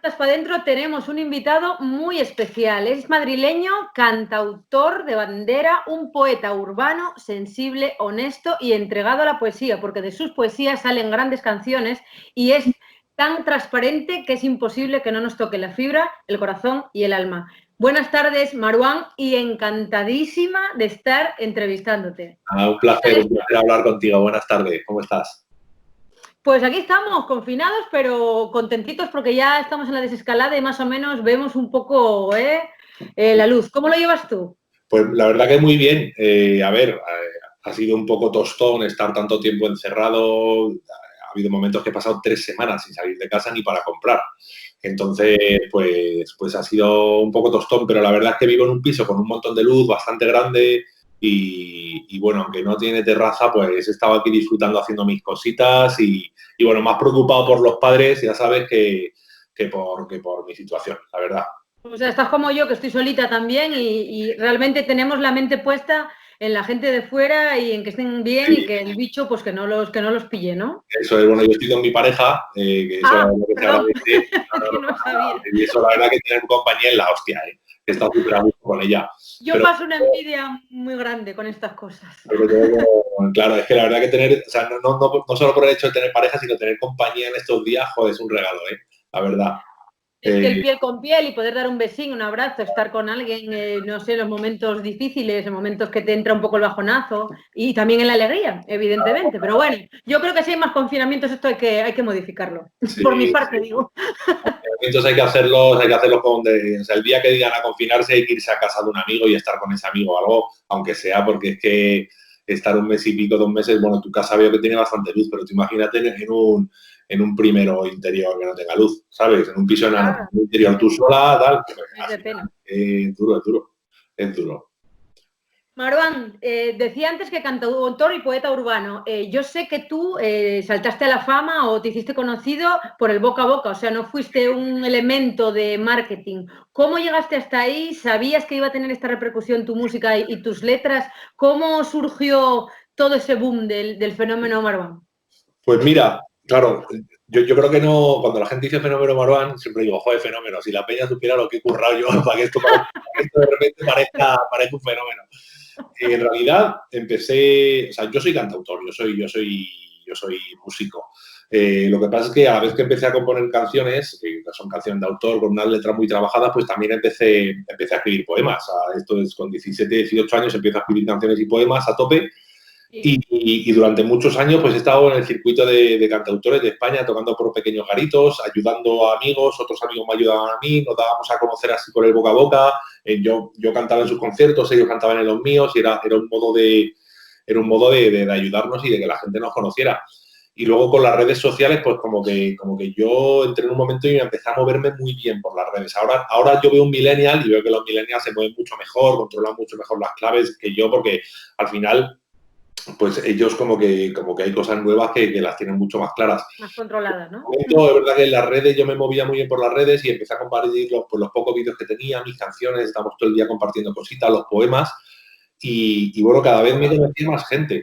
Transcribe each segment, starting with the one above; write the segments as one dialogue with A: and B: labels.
A: Puertas para Adentro tenemos un invitado muy especial. Es madrileño, cantautor de bandera, un poeta urbano, sensible, honesto y entregado a la poesía, porque de sus poesías salen grandes canciones y es tan transparente que es imposible que no nos toque la fibra, el corazón y el alma. Buenas tardes, Maruán, y encantadísima de estar entrevistándote.
B: Un placer hablar contigo. Buenas tardes, ¿cómo estás?
A: Pues aquí estamos, confinados, pero contentitos porque ya estamos en la desescalada y más o menos vemos un poco la luz. ¿Cómo lo llevas tú?
B: Pues la verdad que muy bien. Ha sido un poco tostón estar tanto tiempo encerrado. Ha habido momentos que he pasado 3 semanas sin salir de casa ni para comprar. Entonces, pues ha sido un poco tostón, pero la verdad es que vivo en un piso con un montón de luz bastante grande y bueno, aunque no tiene terraza, pues he estado aquí disfrutando haciendo mis cositas y bueno, más preocupado por los padres, ya sabes, que por mi situación, la verdad.
A: O sea, estás como yo, que estoy solita también y realmente tenemos la mente puesta en la gente de fuera y en que estén bien y que el bicho, pues que no los pille, ¿no?
B: Eso es, bueno, yo estoy con mi pareja, que eso es lo que se agradece.
A: Que no sabía.
B: Y eso, la verdad, que tener compañía es la hostia, ¿eh? He estado súper a gusto con ella.
A: Yo paso una envidia muy grande con estas cosas.
B: Claro, es que la verdad que tener, o sea, no solo por el hecho de tener pareja, sino tener compañía en estos días, joder, es un regalo, ¿eh? La verdad.
A: Es que el piel con piel y poder dar un besín, un abrazo, estar con alguien, no sé, en los momentos difíciles, en momentos que te entra un poco el bajonazo y también en la alegría, evidentemente. Pero bueno, yo creo que si hay más confinamientos esto hay que modificarlo. Sí, por mi parte, digo.
B: Entonces hay que hacerlos con o sea, el día que digan a confinarse hay que irse a casa de un amigo y estar con ese amigo o algo, aunque sea, porque es que estar 1 mes y pico, 2 meses, bueno, tu casa veo que tiene bastante luz, pero tú imagínate en un primero interior que no tenga luz, ¿sabes? En un piso enano, en un interior tú sola, tal.
A: Es de pena.
B: Es duro.
A: Maruán, decía antes que cantautor y poeta urbano. Yo sé que tú saltaste a la fama o te hiciste conocido por el boca a boca, o sea, no fuiste un elemento de marketing. ¿Cómo llegaste hasta ahí? ¿Sabías que iba a tener esta repercusión tu música y tus letras? ¿Cómo surgió todo ese boom del fenómeno Maruán?
B: Pues mira, claro, yo creo que no, cuando la gente dice fenómeno Maruán, siempre digo, joder, fenómeno, si la peña supiera lo que he currado yo para que esto de repente parezca un fenómeno. En realidad empecé, o sea, yo soy cantautor, yo soy músico. Lo que pasa es que a la vez que empecé a componer canciones, que son canciones de autor con unas letras muy trabajadas, pues también empecé a escribir poemas. O sea, esto es con 17, 18 años empiezo a escribir canciones y poemas a tope. Y durante muchos años pues he estado en el circuito de cantautores de España, tocando por pequeños garitos, ayudando a amigos, otros amigos me ayudaban a mí, nos dábamos a conocer así por el boca a boca. Yo cantaba en sus conciertos, ellos cantaban en los míos y era un modo de ayudarnos y de que la gente nos conociera. Y luego con las redes sociales, pues como que yo entré en un momento y empecé a moverme muy bien por las redes. Ahora yo veo un millennial y veo que los millennials se mueven mucho mejor, controlan mucho mejor las claves que yo, porque al final pues ellos como que hay cosas nuevas que las tienen mucho más claras.
A: Más controladas, ¿no?
B: Es verdad que en las redes yo me movía muy bien por las redes y empecé a compartir los pocos vídeos que tenía, mis canciones, estamos todo el día compartiendo cositas, los poemas y bueno, cada vez me conocía más gente.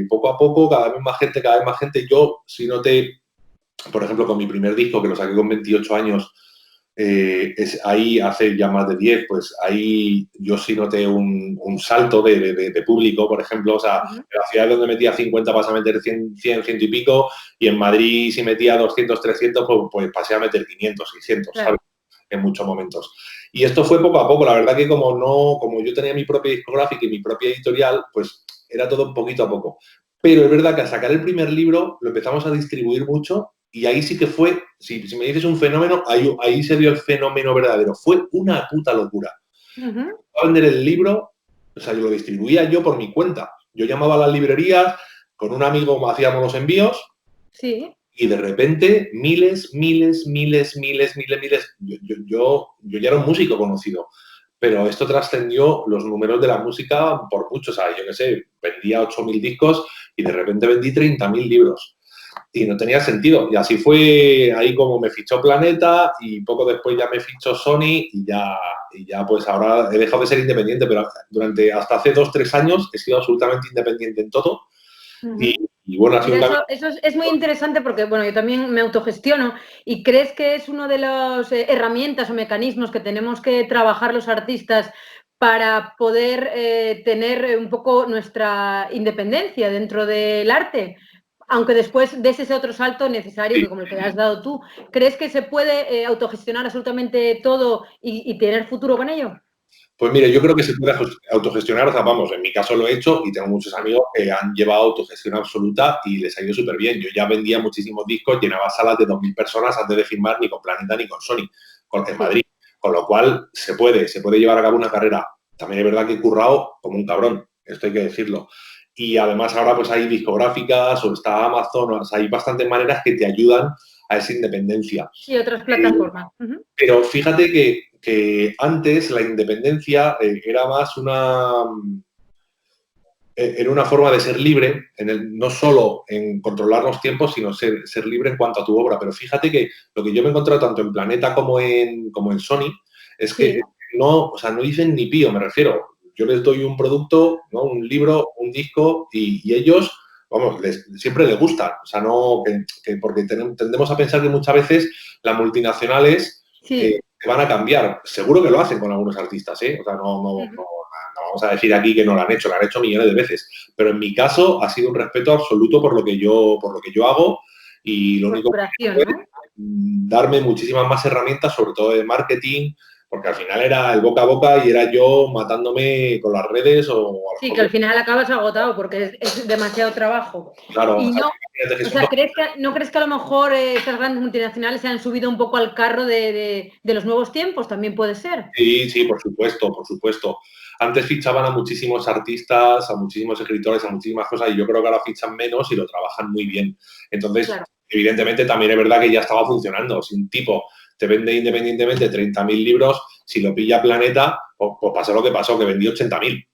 B: Poco a poco, cada vez más gente. Yo, si noté, por ejemplo, con mi primer disco, que lo saqué con 28 años, ahí hace ya más de 10, pues ahí yo sí noté un salto de público, por ejemplo, o sea, en la ciudad donde metía 50 vas a meter 100, 100 y pico, y en Madrid si metía 200, 300, pues pasé a meter 500, 600, claro, ¿sabes? En muchos momentos. Y esto fue poco a poco, la verdad que como yo tenía mi propia discográfica y mi propia editorial, pues era todo poquito a poco. Pero es verdad que al sacar el primer libro lo empezamos a distribuir mucho. Y ahí sí que fue, si me dices un fenómeno, ahí se vio el fenómeno verdadero. Fue una puta locura. A vender el libro, o sea, yo lo distribuía yo por mi cuenta. Yo llamaba a las librerías, con un amigo hacíamos los envíos.
A: Sí.
B: Y de repente, miles. Yo ya era un músico conocido, pero esto trascendió los números de la música por mucho. O sea, yo qué sé, vendía 8.000 discos y de repente vendí 30.000 libros. Y no tenía sentido. Y así fue ahí como me fichó Planeta y poco después ya me fichó Sony y ya pues ahora he dejado de ser independiente, pero hasta hace 2-3 años he sido absolutamente independiente en todo. Y bueno, ha sido
A: Mira,
B: un camino.
A: eso es muy interesante porque, bueno, yo también me autogestiono y ¿crees que es una de las herramientas o mecanismos que tenemos que trabajar los artistas para poder tener un poco nuestra independencia dentro del arte? Aunque después des ese otro salto necesario que como el que has dado tú, ¿crees que se puede autogestionar absolutamente todo y tener futuro con ello?
B: Pues mire, yo creo que se puede autogestionar, o sea, vamos, en mi caso lo he hecho y tengo muchos amigos que han llevado autogestión absoluta y les ha ido súper bien. Yo ya vendía muchísimos discos, llenaba salas de 2.000 personas antes de firmar ni con Planeta ni con Sony, en Madrid. Con lo cual, se puede llevar a cabo una carrera. También es verdad que he currado como un cabrón, esto hay que decirlo. Y además ahora pues hay discográficas o está Amazon, o sea, hay bastantes maneras que te ayudan a esa independencia.
A: Y otras plataformas.
B: Pero fíjate que antes la independencia era más era una forma de ser libre, no solo en controlar los tiempos, sino ser libre en cuanto a tu obra. Pero fíjate que lo que yo me he encontrado tanto en Planeta como en Sony es que no, o sea, no dicen ni pío, me refiero. Yo les doy un producto, ¿no? Un libro, un disco, y ellos, vamos, siempre les gusta. O sea, no, porque tendemos a pensar que muchas veces las multinacionales te van a cambiar. Seguro que lo hacen con algunos artistas, ¿eh? O sea, no vamos a decir aquí que no lo han hecho millones de veces. Pero en mi caso ha sido un respeto absoluto por lo que yo hago y lo único que puedo es darme muchísimas más herramientas, sobre todo de marketing, porque al final era el boca a boca y era yo matándome con las redes o...
A: Sí, que al final acabas agotado porque es demasiado trabajo.
B: Claro.
A: Y no, o sea, ¿no crees que a lo mejor estas grandes multinacionales se han subido un poco al carro de los nuevos tiempos? También puede ser.
B: Sí, por supuesto, por supuesto. Antes fichaban a muchísimos artistas, a muchísimos escritores, a muchísimas cosas, y yo creo que ahora fichan menos y lo trabajan muy bien. Entonces, evidentemente, también es verdad que ya estaba funcionando. Si un tipo te vende independientemente 30.000 libros, si lo pilla Planeta, pues pasó lo que pasó, que vendió 80.000.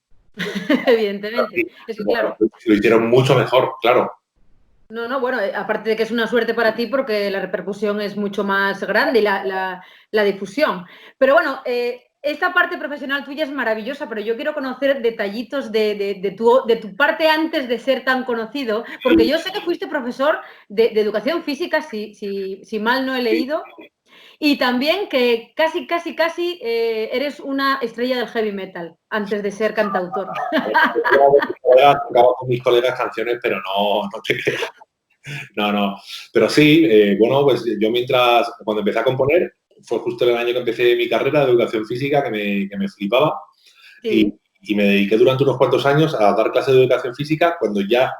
A: Evidentemente, eso claro.
B: Lo hicieron mucho mejor, claro.
A: No, bueno, aparte de que es una suerte para ti porque la repercusión es mucho más grande y la difusión. Pero bueno, esta parte profesional tuya es maravillosa, pero yo quiero conocer detallitos de tu parte antes de ser tan conocido, porque yo sé que fuiste profesor de educación física, si mal no he leído, y también que casi eres una estrella del heavy metal antes de ser cantautor.
B: Tocaba con mis colegas canciones, pero no te creas. No. Pero sí, bueno, pues yo cuando empecé a componer, fue justo el año que empecé mi carrera de educación física, que me flipaba.
A: Sí.
B: Y me dediqué durante unos cuantos años a dar clases de educación física cuando ya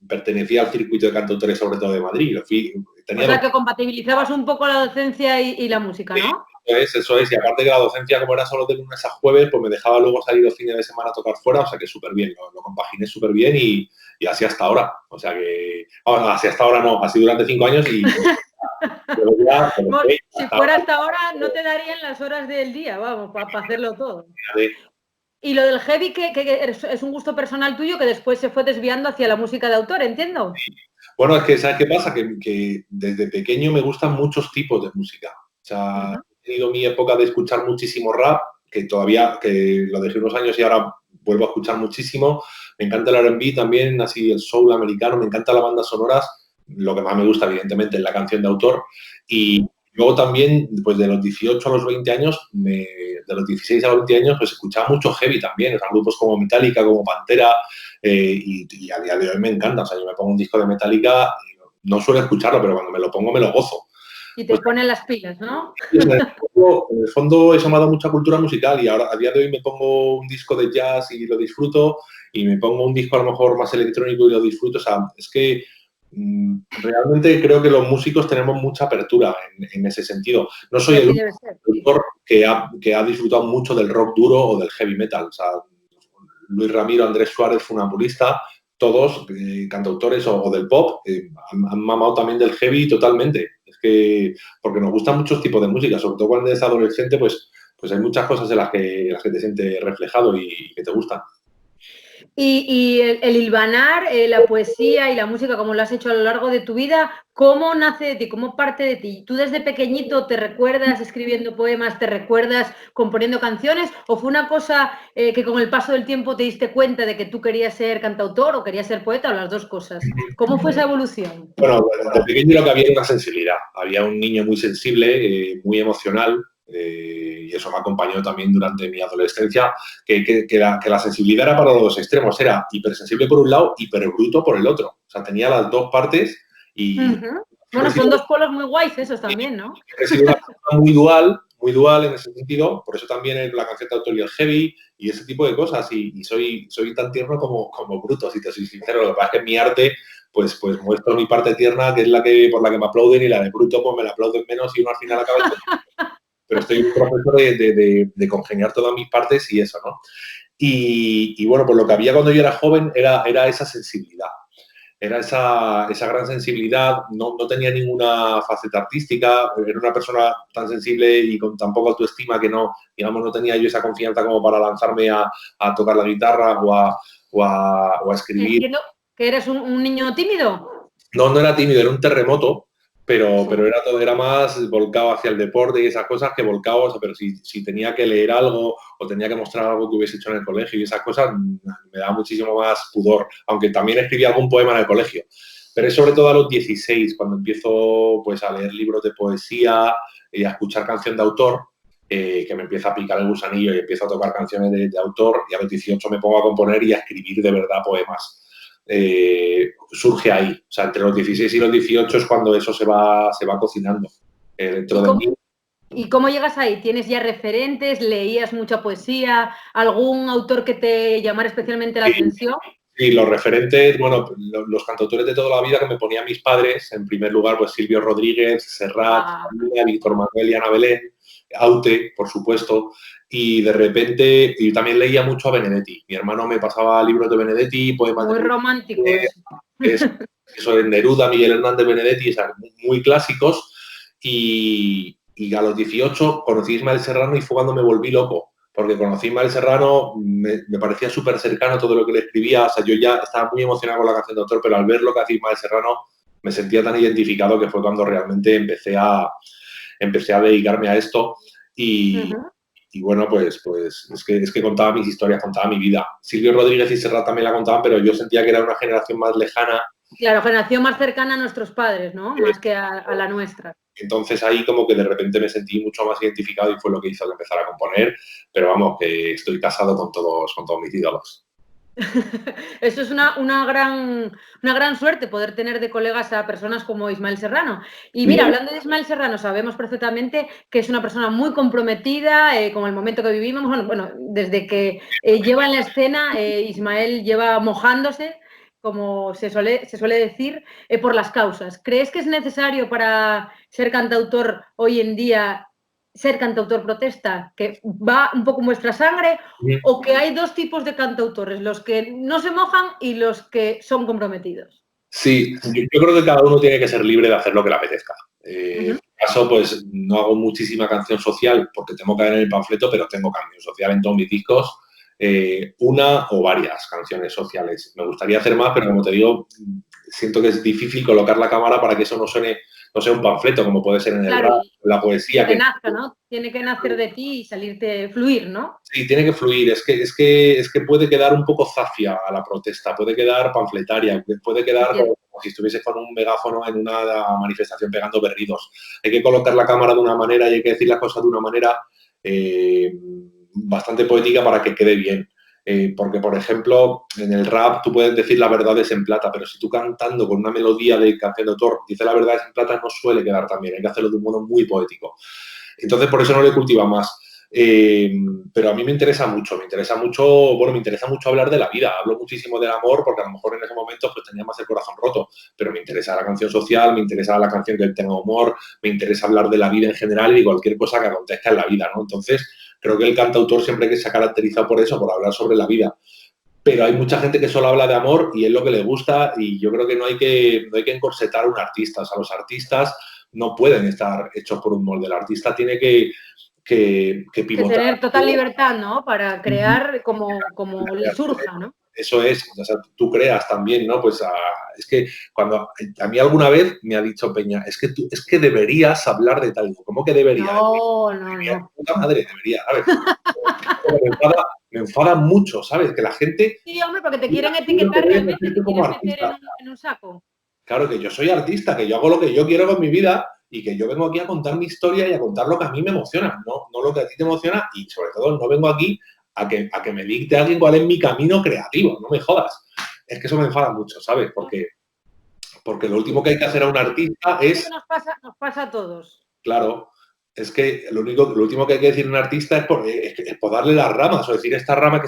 B: pertenecía al circuito de cantautores, sobre todo de Madrid.
A: O sea, que compatibilizabas un poco la docencia y la música, ¿no?
B: Eso es. Y aparte que la docencia, como era solo de lunes a jueves, pues me dejaba luego salir los fines de semana a tocar fuera, o sea que súper bien, lo compaginé súper bien y así hasta ahora. O sea que, bueno, así hasta ahora no, así durante 5 años y...
A: Si fuera hasta ahora, no te darían las horas del día, vamos, para hacerlo todo. Y lo del heavy, que es un gusto personal tuyo que después se fue desviando hacia la música de autor, ¿entiendo?
B: Bueno, es que, ¿sabes qué pasa? Que desde pequeño me gustan muchos tipos de música. O sea, he tenido mi época de escuchar muchísimo rap, que todavía, que lo dejé unos años y ahora vuelvo a escuchar muchísimo. Me encanta el R&B también, así el soul americano, me encanta las bandas sonoras. Lo que más me gusta, evidentemente, es la canción de autor. Y luego también, pues de los 18 a los 20 años, de los 16 a los 20 años, pues escuchaba mucho heavy también. O sea, grupos como Metallica, como Pantera, y a día de hoy me encanta. O sea, yo me pongo un disco de Metallica, no suelo escucharlo, pero cuando me lo pongo me lo gozo.
A: Y te ponen las pilas, ¿no?
B: En el fondo eso me ha dado mucha cultura musical y ahora a día de hoy me pongo un disco de jazz y lo disfruto y me pongo un disco a lo mejor más electrónico y lo disfruto. O sea, es que realmente creo que los músicos tenemos mucha apertura en ese sentido. No soy el único que ha disfrutado mucho del rock duro o del heavy metal. O sea, Luis Ramiro, Andrés Suárez, funambulista, todos cantautores o del pop, han mamado también del heavy totalmente. Es que, porque nos gustan muchos tipos de música, sobre todo cuando eres adolescente, pues hay muchas cosas en las que te sientes reflejado y que te gustan.
A: Y el hilvanar, la poesía y la música, como lo has hecho a lo largo de tu vida, ¿cómo nace de ti? ¿Cómo parte de ti? ¿Tú desde pequeñito te recuerdas escribiendo poemas, te recuerdas componiendo canciones? ¿O fue una cosa que con el paso del tiempo te diste cuenta de que tú querías ser cantautor o querías ser poeta o las dos cosas? ¿Cómo fue esa evolución?
B: Bueno, desde pequeño lo que había era una sensibilidad. Había un niño muy sensible, muy emocional, y eso me acompañó también durante mi adolescencia, que la sensibilidad era para los dos extremos. Era hipersensible por un lado, hiperbruto por el otro. O sea, tenía las dos partes y
A: Bueno, son dos polos muy guays esos también, ¿no?
B: he sido una persona muy dual en ese sentido. Por eso también la canción de autor y el heavy y ese tipo de cosas. Y soy tan tierno como bruto, si te soy sincero. Lo que pasa es que en mi arte pues muestro mi parte tierna, que es por la que me aplauden, y la de bruto pues me la aplauden menos y uno al final acaba... Pero estoy en un proceso de congeniar todas mis partes y eso, ¿no? Y bueno, pues lo que había cuando yo era joven era esa sensibilidad. Era esa gran sensibilidad, no tenía ninguna faceta artística, era una persona tan sensible y con tan poca autoestima que no, digamos, no tenía yo esa confianza como para lanzarme a tocar la guitarra o a escribir.
A: Entiendo que eres un niño tímido.
B: No era tímido, era un terremoto, pero,
A: Sí.
B: pero era más volcado hacia el deporte y esas cosas que volcado. O sea, pero si tenía que leer algo o tenía que mostrar algo que hubiese hecho en el colegio y esas cosas, me daba muchísimo más pudor, aunque también escribí algún poema en el colegio. Pero es sobre todo a los 16, cuando empiezo pues, a leer libros de poesía y a escuchar canción de autor, que me empieza a picar el gusanillo y empiezo a tocar canciones de autor, y a los 18 me pongo a componer y a escribir de verdad poemas. Surge ahí. O sea, entre los 16 y los 18 es cuando eso se va cocinando dentro de mí.
A: ¿Y cómo llegas ahí? ¿Tienes ya referentes? ¿Leías mucha poesía? ¿Algún autor que te llamara especialmente la atención?
B: Sí, los referentes, bueno, los cantautores de toda la vida que me ponían mis padres, en primer lugar, pues Silvio Rodríguez, Serrat, Víctor Manuel y Ana Belén, Aute, por supuesto, y de repente, y también leía mucho a Benedetti. Mi hermano me pasaba libros de Benedetti, poemas
A: muy
B: de
A: romántico
B: eso de Neruda, Miguel Hernández, Benedetti, muy clásicos, y a los 18 conocí a Ismael Serrano y fue cuando me volví loco, porque conocí a Ismael Serrano, me parecía súper cercano todo lo que le escribía. O sea, yo ya estaba muy emocionado con la canción de autor, pero al ver lo que hacía Ismael Serrano me sentía tan identificado que fue cuando realmente empecé a dedicarme a esto. Y bueno, pues es que contaba mis historias, contaba mi vida. Silvio Rodríguez y Serrat también la contaban, pero yo sentía que era una generación más lejana.
A: Claro, generación más cercana a nuestros padres, ¿no? Más que a la nuestra.
B: Entonces ahí como que de repente me sentí mucho más identificado y fue lo que hizo que empezara a componer. Pero vamos, que estoy casado con todos mis ídolos.
A: Eso es una gran suerte, poder tener de colegas a personas como Ismael Serrano. Y mira, hablando de Ismael Serrano, sabemos perfectamente que es una persona muy comprometida con el momento que vivimos. Bueno, desde que lleva en la escena, Ismael lleva mojándose, como se suele decir, por las causas. ¿Crees que es necesario para ser cantautor hoy en día ser cantautor protesta, que va un poco en vuestra sangre, o que hay dos tipos de cantautores, los que no se mojan y los que son comprometidos?
B: Sí, yo creo que cada uno tiene que ser libre de hacer lo que le apetezca. En mi caso, pues no hago muchísima canción social porque tengo que caer en el panfleto, pero tengo canción social en todos mis discos, una o varias canciones sociales. Me gustaría hacer más, pero como te digo, siento que es difícil colocar la cámara para que eso no sea un panfleto, como puede ser en el rap, la poesía.
A: Que nazca, ¿no? Tiene que nacer de ti y salirte, fluir, ¿no?
B: Sí, tiene que fluir. Es que puede quedar un poco zafia a la protesta, puede quedar panfletaria, puede quedar como si estuviese con un megáfono en una manifestación pegando berridos. Hay que colocar la cámara de una manera y hay que decir las cosas de una manera bastante poética para que quede bien. Porque, por ejemplo, en el rap tú puedes decir la verdad es en plata, pero si tú cantando con una melodía de canción de autor dices la verdad es en plata, no suele quedar tan bien. Hay que hacerlo de un modo muy poético. Entonces, por eso no le cultiva más. Pero a mí me interesa mucho, me interesa mucho hablar de la vida. Hablo muchísimo del amor porque a lo mejor en ese momento pues tenía más el corazón roto, pero me interesa la canción social, me interesa la canción que tenga humor, me interesa hablar de la vida en general y de cualquier cosa que acontezca en la vida, ¿no? Entonces, creo que el cantautor siempre que se ha caracterizado por eso, por hablar sobre la vida. Pero hay mucha gente que solo habla de amor y es lo que le gusta, y yo creo que no hay que encorsetar a un artista. O sea, los artistas no pueden estar hechos por un molde. El artista tiene que pivotar.
A: Que tener total libertad, ¿no? Para crear como le surja, ¿no?
B: eso es, o sea, tú creas también, ¿no? Pues es que cuando a mí alguna vez me ha dicho Peña, es que deberías hablar de tal, ¿cómo que debería?
A: No.
B: Puta madre, debería, ¿sabes? Me enfada mucho, ¿sabes? Que la gente...
A: Sí, hombre, porque te quieren etiquetar realmente, te
B: como
A: quieren meter
B: artista.
A: en un saco.
B: Claro, que yo soy artista, que yo hago lo que yo quiero con mi vida y que yo vengo aquí a contar mi historia y a contar lo que a mí me emociona, no lo que a ti te emociona, y sobre todo no vengo aquí a que me dicte alguien cuál es mi camino creativo, no me jodas. Es que eso me enfada mucho, ¿sabes? Porque lo último que hay que hacer a un artista es...
A: Nos pasa a todos.
B: Claro, es que lo último que hay que decir a un artista es podarle las ramas, o decir, esta rama que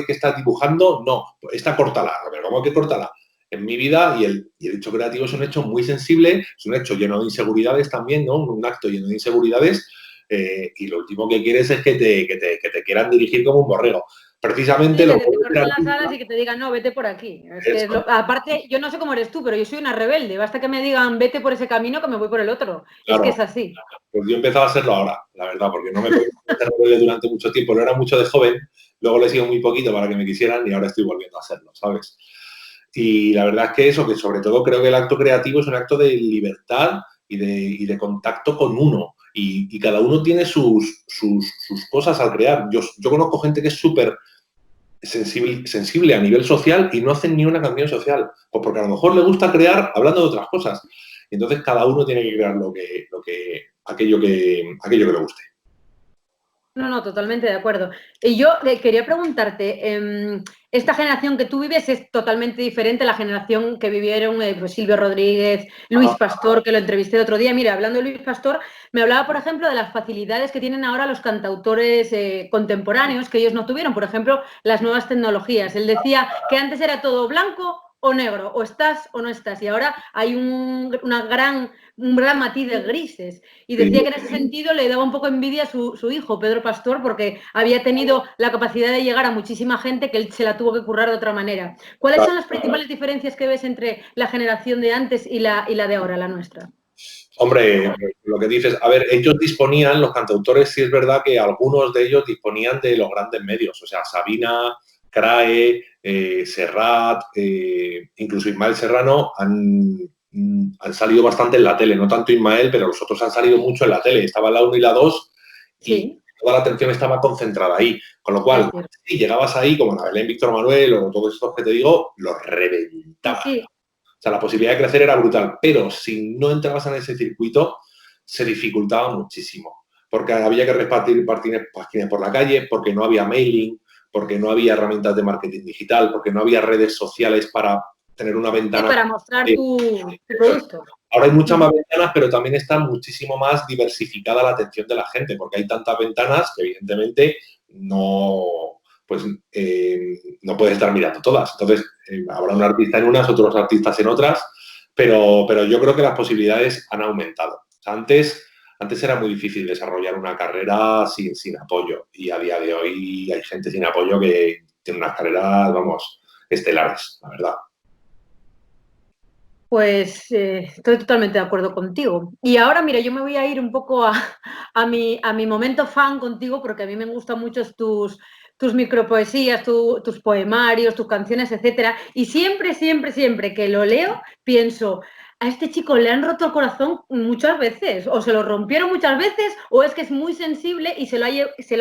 B: estás dibujando, no, esta córtala. Pero ¿cómo que córtala? En mi vida, y el hecho creativo es un hecho muy sensible, es un hecho lleno de inseguridades también, ¿no? Un acto lleno de inseguridades, y lo último que quieres es que te quieran dirigir como un borrego. Precisamente
A: Sí,
B: lo
A: que te corten las alas y que te digan, no, vete por aquí. Aparte, yo no sé cómo eres tú, pero yo soy una rebelde. Basta que me digan, vete por ese camino, que me voy por el otro.
B: Claro,
A: es que es así.
B: Pues yo he empezado a serlo ahora, la verdad, porque no me podía hacer rebelde durante mucho tiempo. Lo era mucho de joven, luego le sigo muy poquito para que me quisieran y ahora estoy volviendo a hacerlo, ¿sabes? Y la verdad es que eso, que sobre todo creo que el acto creativo es un acto de libertad y de contacto con uno. Y cada uno tiene sus cosas al crear. Yo conozco gente que es súper sensible a nivel social y no hacen ni una canción social. Pues porque a lo mejor le gusta crear hablando de otras cosas. Y entonces cada uno tiene que crear aquello que le guste.
A: No, totalmente de acuerdo. Y yo quería preguntarte, esta generación que tú vives es totalmente diferente a la generación que vivieron pues Silvio Rodríguez, Luis Pastor, que lo entrevisté el otro día. Mira, hablando de Luis Pastor, me hablaba, por ejemplo, de las facilidades que tienen ahora los cantautores contemporáneos que ellos no tuvieron. Por ejemplo, las nuevas tecnologías. Él decía que antes era todo blanco o negro, o estás o no estás. Y ahora hay un gran matiz de grises. Y decía que en ese sentido le daba un poco envidia a su hijo, Pedro Pastor, porque había tenido la capacidad de llegar a muchísima gente que él se la tuvo que currar de otra manera. ¿Cuáles son las principales diferencias que ves entre la generación de antes y la de ahora, la nuestra?
B: Hombre, lo que dices, a ver, ellos disponían, los cantautores, sí es verdad que algunos de ellos disponían de los grandes medios, o sea, Sabina, Crae, Serrat, incluso Ismael Serrano han salido bastante en la tele, no tanto Ismael, pero los otros han salido mucho en la tele. Estaba la 1 y la 2 y sí, toda la atención estaba concentrada ahí. Con lo cual, si llegabas ahí, como la Belén Víctor Manuel o todos estos que te digo, los reventabas. Sí. O sea, la posibilidad de crecer era brutal, pero si no entrabas en ese circuito, se dificultaba muchísimo, porque había que repartir páginas por la calle, porque no había mailing, porque no había herramientas de marketing digital, porque no había redes sociales para tener una ventana.
A: Sí, para mostrar tu producto.
B: Ahora hay muchas más ventanas, pero también está muchísimo más diversificada la atención de la gente, porque hay tantas ventanas que evidentemente no puedes estar mirando todas. Entonces, habrá un artista en unas, otros artistas en otras, pero yo creo que las posibilidades han aumentado. O sea, antes era muy difícil desarrollar una carrera sin apoyo, y a día de hoy hay gente sin apoyo que tiene unas carreras, vamos, estelares, la verdad.
A: Pues estoy totalmente de acuerdo contigo. Y ahora, mira, yo me voy a ir un poco a mi momento fan contigo, porque a mí me gustan mucho tus micropoesías, tus poemarios, tus canciones, etcétera. Y siempre que lo leo, pienso, a este chico le han roto el corazón muchas veces, o se lo rompieron muchas veces, o es que es muy sensible y se lo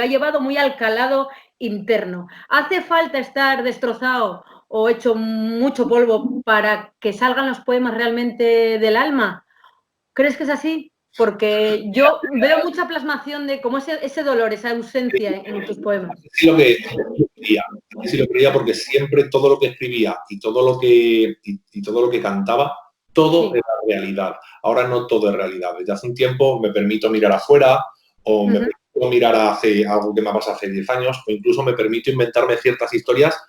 A: ha llevado muy al calado interno. ¿Hace falta estar destrozado o hecho mucho polvo para que salgan los poemas realmente del alma? ¿Crees que es así? Porque yo veo mucha plasmación de como ese dolor, esa ausencia en tus poemas.
B: Sí lo creía porque siempre todo lo que escribía y todo lo que cantaba, todo era realidad. Ahora no todo es realidad. Desde hace un tiempo me permito mirar afuera, o me permito mirar hace algo que me ha pasado hace 10 años, o incluso me permito inventarme ciertas historias,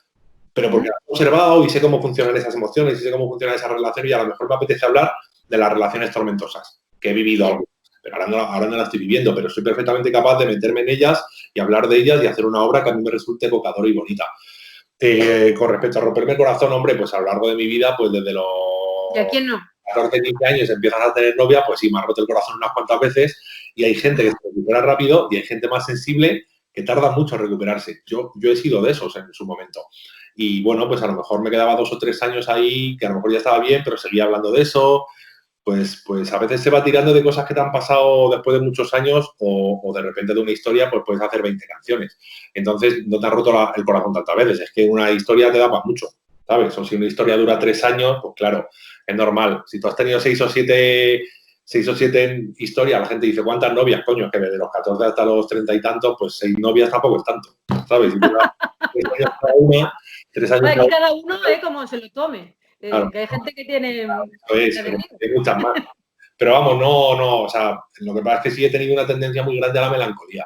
B: pero porque las he observado y sé cómo funcionan esas emociones y sé cómo funcionan esas relaciones, y a lo mejor me apetece hablar de las relaciones tormentosas que he vivido algunas. Pero ahora no las estoy viviendo, pero soy perfectamente capaz de meterme en ellas y hablar de ellas y hacer una obra que a mí me resulte evocadora y bonita. Con respecto a romperme el corazón, hombre, pues a lo largo de mi vida, pues desde los
A: ¿Y a quién no?
B: 14, 15 años empiezas a tener novia, pues sí, me ha roto el corazón unas cuantas veces, y hay gente que se recupera rápido y hay gente más sensible que tarda mucho en recuperarse. Yo he sido de esos en su momento. Y bueno, pues a lo mejor me quedaba 2 o 3 años ahí, que a lo mejor ya estaba bien, pero seguía hablando de eso. Pues a veces se va tirando de cosas que te han pasado después de muchos años o de repente de una historia, pues puedes hacer 20 canciones. Entonces, no te has roto el corazón tantas veces. Es que una historia te da para mucho, ¿sabes? O si una historia dura 3 años, pues claro, es normal. Si tú has tenido 6 o 7 historias, la gente dice, ¿cuántas novias? Coño, es que desde los 14 hasta los 30 y tantos, pues 6 novias tampoco es tanto, ¿sabes? Si tú das 3 años cada una, 3 años
A: Aquí cada uno como se lo tome.
B: Claro.
A: Que hay gente que tiene...
B: Hay muchas más. Pero vamos, no, o sea, lo que pasa es que sí he tenido una tendencia muy grande a la melancolía,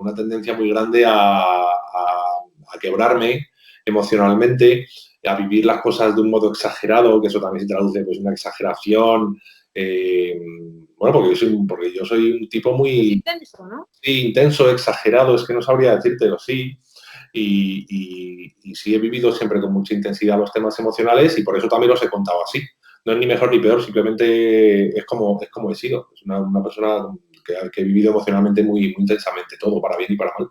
B: una tendencia muy grande a quebrarme emocionalmente, a vivir las cosas de un modo exagerado, que eso también se traduce pues una exageración. Bueno, porque yo soy un tipo muy...
A: intenso, ¿no?
B: Sí, intenso, exagerado, es que no sabría decírtelo, sí. Y sí he vivido siempre con mucha intensidad los temas emocionales y por eso también los he contado así. No es ni mejor ni peor, simplemente es como he sido. Es una persona que he vivido emocionalmente muy, muy intensamente todo, para bien y para mal.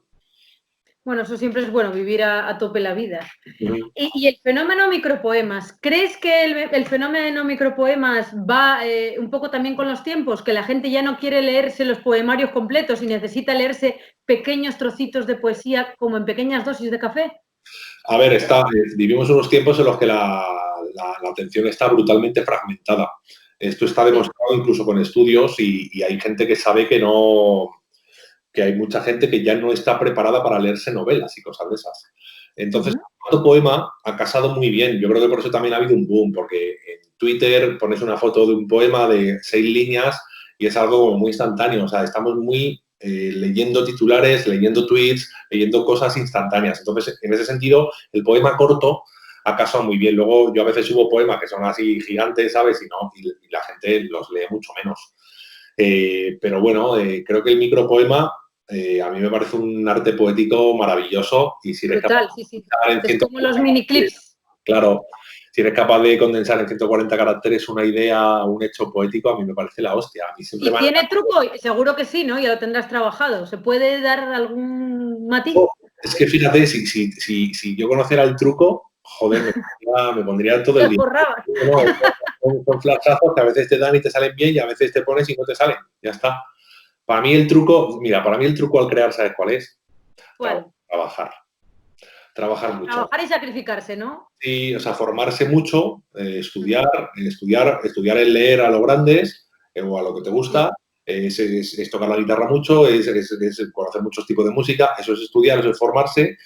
A: Bueno, eso siempre es bueno, vivir a tope la vida.
B: Uh-huh.
A: Y el fenómeno micropoemas, ¿crees que el fenómeno micropoemas va un poco también con los tiempos? Que la gente ya no quiere leerse los poemarios completos y necesita leerse pequeños trocitos de poesía como en pequeñas dosis de café.
B: A ver, vivimos unos tiempos en los que la atención está brutalmente fragmentada. Esto está demostrado incluso con estudios y hay gente que sabe que hay mucha gente que ya no está preparada para leerse novelas y cosas de esas. Entonces, el poema ha casado muy bien. Yo creo que por eso también ha habido un boom, porque en Twitter pones una foto de un poema de 6 líneas y es algo muy instantáneo. O sea, estamos muy leyendo titulares, leyendo tweets, leyendo cosas instantáneas. Entonces, en ese sentido, el poema corto ha casado muy bien. Luego, yo a veces subo poemas que son así gigantes, ¿sabes? Y la gente los lee mucho menos. Pero bueno, creo que el micropoema a mí me parece un arte poético maravilloso y si eres
A: Total,
B: capaz
A: sí, sí.
B: de
A: Es como los miniclips.
B: Claro, si eres capaz de condensar en 140 caracteres una idea, un hecho poético, a mí me parece la hostia. A mí siempre
A: ¿Y tiene truco? Seguro que sí, ¿no? Ya lo tendrás trabajado. ¿Se puede dar algún matiz?
B: Es que fíjate, si yo conociera el truco, joder, me pondría todo el día. Son flashazos que a veces te dan y te salen bien y a veces te pones y no te salen. Ya está. Para mí el truco al crear, ¿sabes cuál es?
A: ¿Cuál?
B: Trabajar mucho.
A: Trabajar y sacrificarse, ¿no?
B: Sí, o sea, formarse mucho, estudiar el leer a los grandes o a lo que te gusta, es tocar la guitarra mucho, es conocer muchos tipos de música, eso es estudiar, eso es formarse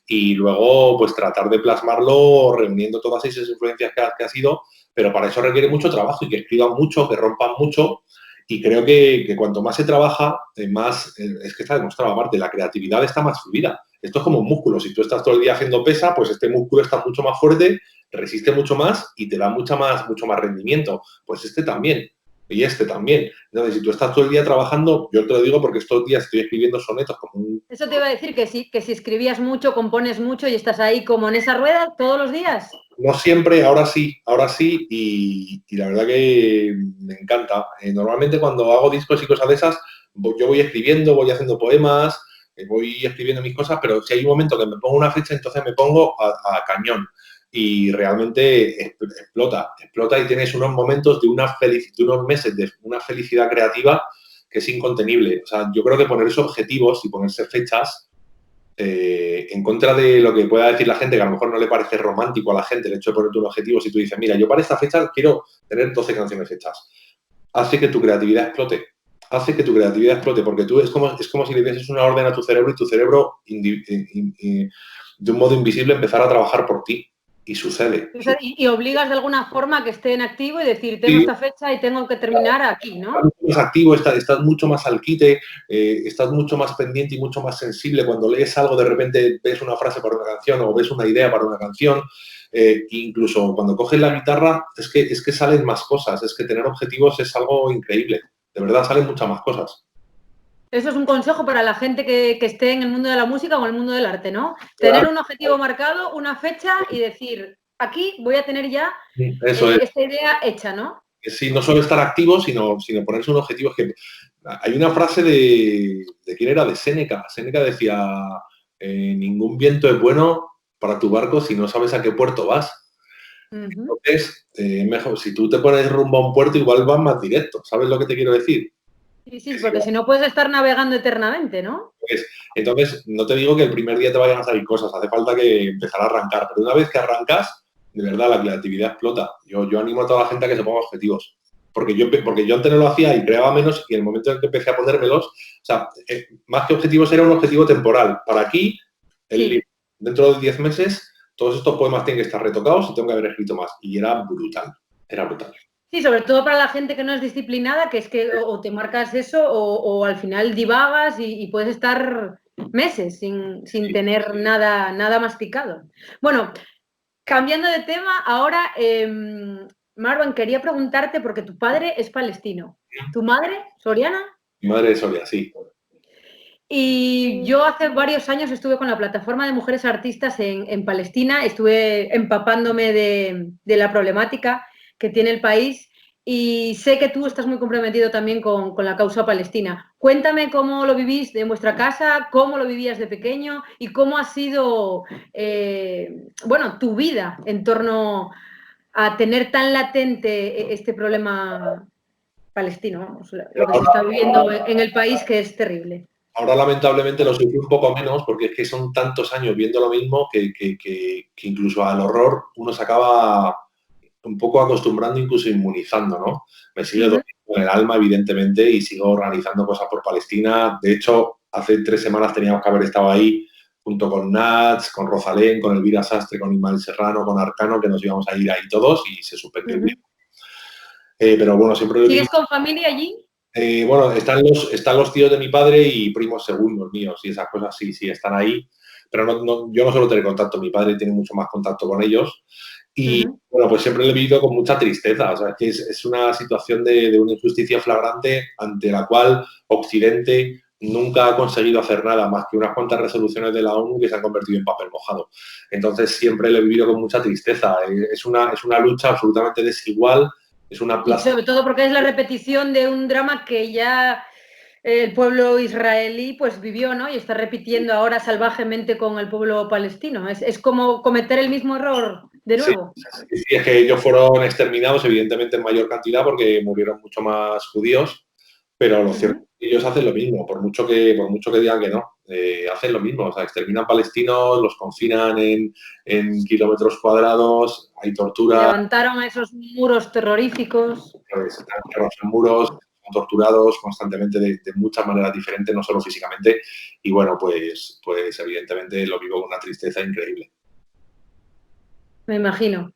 B: y luego pues tratar de plasmarlo reuniendo todas esas influencias que has ido, pero para eso requiere mucho trabajo y que escriban mucho, que rompan mucho y creo que cuanto más se trabaja, más, es que está demostrado aparte, la creatividad está más fluida. Esto es como un músculo. Si tú estás todo el día haciendo pesa, pues este músculo está mucho más fuerte, resiste mucho más y te da mucho más rendimiento. Pues este también. Y este también. Entonces, si tú estás todo el día trabajando, yo te lo digo porque estos días estoy escribiendo sonetos como un...
A: Eso te iba a decir que sí, que si escribías mucho, compones mucho y estás ahí como en esa rueda todos los días.
B: No siempre, ahora sí, y la verdad que me encanta. Normalmente cuando hago discos y cosas de esas, yo voy escribiendo, voy haciendo poemas, voy escribiendo mis cosas, pero si hay un momento que me pongo una fecha, entonces me pongo a cañón y realmente explota y tienes unos momentos de unos meses de una felicidad creativa que es incontenible. O sea, yo creo que ponerse objetivos y ponerse fechas en contra de lo que pueda decir la gente, que a lo mejor no le parece romántico a la gente el hecho de ponerte un objetivo, si tú dices, mira, yo para esta fecha quiero tener 12 canciones hechas, hace que tu creatividad explote, porque tú es como si le dieses una orden a tu cerebro y tu cerebro de un modo invisible empezar a trabajar por ti. Y sucede.
A: Y obligas de alguna forma a que esté en activo y decir, tengo esta fecha y tengo que terminar aquí, ¿no?
B: Estás mucho más activo, estás mucho más al quite, estás mucho más pendiente y mucho más sensible. Cuando lees algo, de repente ves una frase para una canción o ves una idea para una canción. Incluso cuando coges la guitarra, es que salen más cosas. Es que tener objetivos es algo increíble. De verdad, salen muchas más cosas.
A: Eso es un consejo para la gente que esté en el mundo de la música o en el mundo del arte, ¿no? Tener un objetivo marcado, una fecha y decir, aquí voy a tener ya esta idea hecha, ¿no?
B: sí, no solo estar activo, sino ponerse un objetivo. Es que hay una frase de quién era, de Séneca. Séneca decía, ningún viento es bueno para tu barco si no sabes a qué puerto vas. Entonces, mejor, si tú te pones rumbo a un puerto, igual vas más directo. ¿Sabes lo que te quiero decir?
A: Sí, porque si no puedes estar navegando eternamente, ¿no?
B: Entonces, no te digo que el primer día te vayan a salir cosas, hace falta que empezar a arrancar, pero una vez que arrancas, de verdad, la creatividad explota. Yo animo a toda la gente a que se ponga objetivos, porque yo antes no lo hacía y creaba menos, y en el momento en que empecé a ponérmelos, o sea, más que objetivos era un objetivo temporal. Para aquí, dentro de 10 meses, todos estos poemas tienen que estar retocados y tengo que haber escrito más. Y era brutal, era brutal.
A: Sí, sobre todo para la gente que no es disciplinada, que es que o te marcas eso o al final divagas y puedes estar meses sin tener nada masticado. Bueno, cambiando de tema, ahora, Marwan, quería preguntarte, porque tu padre es palestino, ¿tu madre, soriana?
B: Mi madre es Soria, sí.
A: Y yo hace varios años estuve con la plataforma de mujeres artistas en Palestina, estuve empapándome de la problemática que tiene el país y sé que tú estás muy comprometido también con la causa palestina. Cuéntame cómo lo vivís en vuestra casa, cómo lo vivías de pequeño y cómo ha sido, bueno, tu vida en torno a tener tan latente este problema palestino, vamos, lo que se está viviendo en el país, que es terrible.
B: Ahora, lamentablemente, lo sufrí un poco menos porque es que son tantos años viendo lo mismo que incluso al horror uno se acaba un poco acostumbrando, incluso inmunizando, ¿no? Me sigue doliendo en el alma, evidentemente, y sigo organizando cosas por Palestina. De hecho, hace 3 semanas teníamos que haber estado ahí junto con Nats, con Rosalén, con Elvira Sastre, con Ismael Serrano, con Arcano, que nos íbamos a ir ahí todos y se suspendió. Pero bueno, siempre lo digo.
A: ¿Sigues con familia allí?
B: Bueno, están los tíos de mi padre y primos segundos míos y esas cosas sí están ahí, pero yo no suelo tener contacto, mi padre tiene mucho más contacto con ellos y bueno, pues siempre lo he vivido con mucha tristeza, o sea, que es una situación de una injusticia flagrante ante la cual Occidente nunca ha conseguido hacer nada más que unas cuantas resoluciones de la ONU que se han convertido en papel mojado. Entonces siempre lo he vivido con mucha tristeza, es una lucha absolutamente desigual. Es una plaza.
A: Y sobre todo porque es la repetición de un drama que ya el pueblo israelí pues vivió, ¿no? Y está repitiendo ahora salvajemente con el pueblo palestino. Es como cometer el mismo error de nuevo.
B: Sí, es que ellos fueron exterminados, evidentemente en mayor cantidad porque murieron mucho más judíos, pero lo cierto es que ellos hacen lo mismo, por mucho que digan que no, hacen lo mismo, o sea, exterminan palestinos, los confinan en kilómetros cuadrados, hay tortura.
A: Levantaron esos muros terroríficos.
B: Están muros, son torturados constantemente de muchas maneras diferentes, no solo físicamente, y bueno, pues evidentemente lo vivo con una tristeza increíble.
A: Me imagino.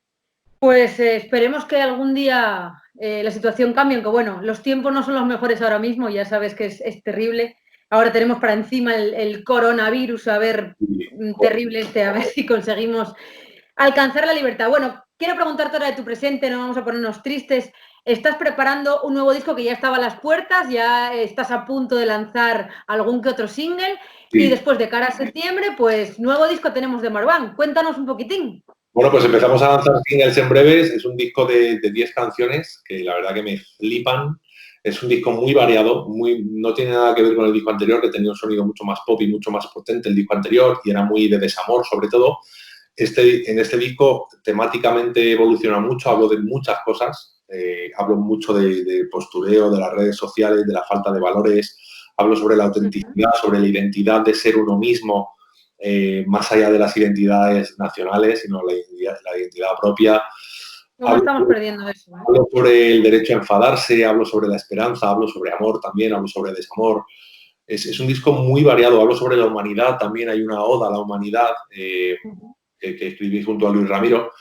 A: Pues esperemos que algún día la situación cambie, aunque bueno, los tiempos no son los mejores ahora mismo, ya sabes que es terrible. Ahora tenemos para encima el coronavirus, a ver, terrible a ver si conseguimos alcanzar la libertad. Bueno, quiero preguntarte ahora de tu presente, no vamos a ponernos tristes. Estás preparando un nuevo disco que ya estaba a las puertas, ya estás a punto de lanzar algún que otro single y después de cara a septiembre, pues nuevo disco tenemos de Marwan. Cuéntanos un poquitín.
B: Bueno, pues empezamos a lanzar singles en breves. Es un disco de 10 canciones que la verdad que me flipan. Es un disco muy variado, no tiene nada que ver con el disco anterior, que tenía un sonido mucho más pop y mucho más potente el disco anterior y era muy de desamor sobre todo. En este disco temáticamente evoluciona mucho, hablo de muchas cosas, hablo mucho de postureo, de las redes sociales, de la falta de valores, hablo sobre la autenticidad, sobre la identidad de ser uno mismo, más allá de las identidades nacionales, sino la identidad propia.
A: ¿Cómo estamos perdiendo eso?
B: Hablo sobre el derecho a enfadarse, hablo sobre la esperanza, hablo sobre amor también, hablo sobre desamor. Es un disco muy variado, hablo sobre la humanidad, también hay una oda a la humanidad que escribí junto a Luis Ramiro.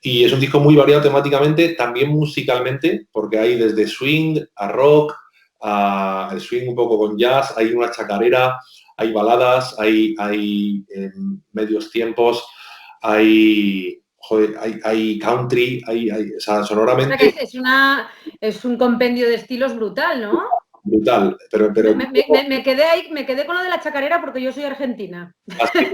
B: Y es un disco muy variado temáticamente, también musicalmente, porque hay desde swing a rock, a el swing un poco con jazz, hay una chacarera, hay baladas, hay medios tiempos, hay country, o sea, sonoramente...
A: Es un compendio de estilos brutal, ¿no?
B: brutal. Pero
A: Me quedé ahí, me quedé con lo de la chacarera porque yo soy argentina.
B: así,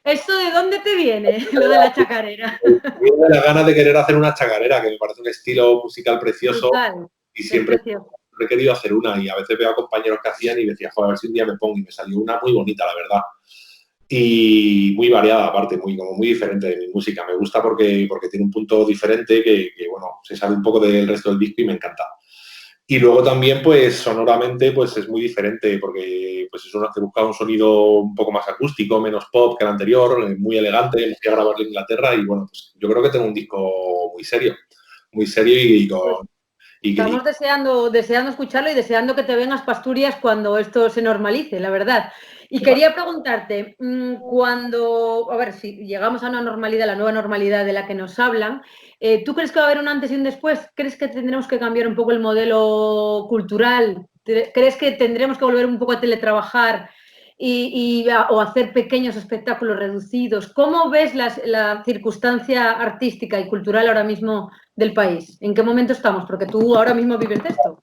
A: ¿Esto de dónde te viene, lo de la chacarera?
B: tengo la ganas de querer hacer una chacarera, que me parece un estilo musical precioso
A: Brutal,
B: y
A: es
B: siempre
A: precioso.
B: he querido hacer una y a veces veo a compañeros que hacían y decía, joder, a ver si un día me pongo y me salió una muy bonita, la verdad. Y muy variada, aparte, como muy diferente de mi música. Me gusta porque tiene un punto diferente que, bueno, se sale un poco del resto del disco y me encanta. Y luego también, pues, sonoramente, pues es muy diferente porque pues es he buscado un sonido un poco más acústico, menos pop que el anterior, muy elegante, me fui a grabarlo en Inglaterra y, bueno, pues yo creo que tengo un disco muy serio y
A: Pues
B: con... Y,
A: estamos deseando escucharlo y deseando que te vengas para Asturias cuando esto se normalice, la verdad. Y quería preguntarte, cuando, a ver, si llegamos a una normalidad, la nueva normalidad de la que nos hablan, ¿tú crees que va a haber un antes y un después? ¿Crees que tendremos que cambiar un poco el modelo cultural? ¿Crees que tendremos que volver un poco a teletrabajar o hacer pequeños espectáculos reducidos? ¿Cómo ves la circunstancia artística y cultural ahora mismo del país? ¿En qué momento estamos? Porque tú ahora mismo vives de esto.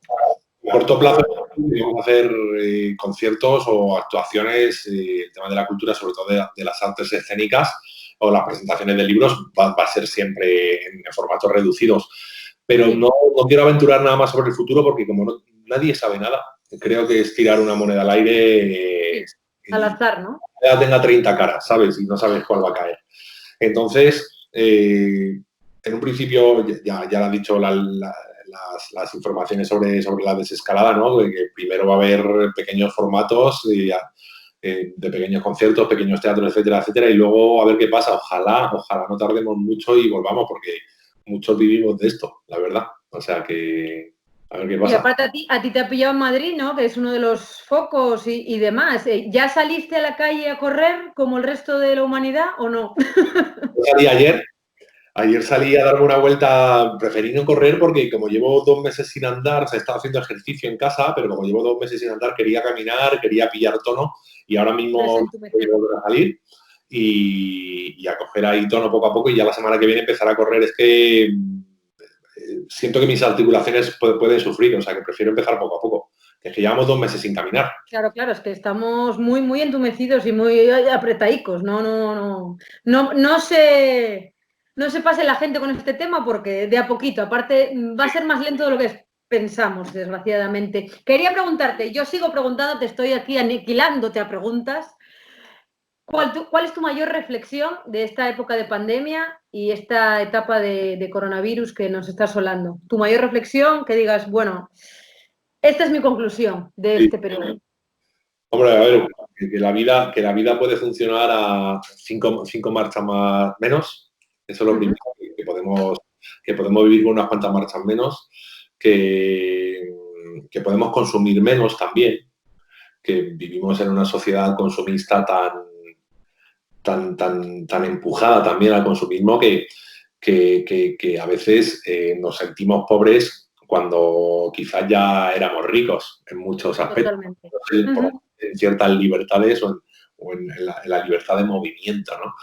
B: a corto plazo debemos hacer conciertos o actuaciones, el tema de la cultura, sobre todo de las artes escénicas o las presentaciones de libros, va a ser siempre en formatos reducidos. Pero
A: Sí.
B: no quiero aventurar nada más sobre el futuro porque como nadie sabe nada, creo que es tirar una moneda al aire
A: Sí, al azar, ¿no?
B: ya tenga 30 caras, ¿sabes? Y no sabes cuál va a caer. Entonces, en un principio, ya lo han dicho las informaciones sobre la desescalada, ¿no? De que primero va a haber pequeños formatos de pequeños conciertos, pequeños teatros, etcétera, etcétera, y luego a ver qué pasa. Ojalá no tardemos mucho y volvamos, porque muchos vivimos de esto, la verdad. O sea que a ver qué
A: Y
B: pasa.
A: aparte a ti te ha pillado en Madrid, ¿no? Que es uno de los focos y demás. ¿Ya saliste a la calle a correr como el resto de la humanidad o no?
B: Yo salí ayer salí a darme una vuelta, preferí no correr porque como llevo 2 meses sin andar, o sea, estaba haciendo ejercicio en casa, pero como llevo 2 meses sin andar, quería caminar, quería pillar tono y ahora mismo voy a volver a salir y a coger ahí tono poco a poco y ya la semana que viene empezar a correr. Es que siento que mis articulaciones pueden sufrir, o sea, que prefiero empezar poco a poco. Que es que llevamos 2 meses sin caminar.
A: Claro, claro, es que estamos muy, muy entumecidos y muy apretadicos. No se pase la gente con este tema porque de a poquito, aparte va a ser más lento de lo que pensamos, desgraciadamente. Quería preguntarte, yo sigo preguntando, te estoy aquí aniquilándote a preguntas. ¿Cuál es tu mayor reflexión de esta época de pandemia y esta etapa de coronavirus que nos está asolando? Tu mayor reflexión, que digas, bueno, esta es mi conclusión de
B: Sí.
A: este periodo.
B: Hombre, a ver, que la vida puede funcionar a cinco marchas más menos. Eso es lo primero, que podemos vivir con unas cuantas marchas menos, que podemos consumir menos también, que vivimos en una sociedad consumista tan empujada también al consumismo que a veces nos sentimos pobres cuando quizás ya éramos ricos en muchos aspectos,
A: Totalmente.
B: en ciertas libertades o en la libertad de movimiento, ¿no?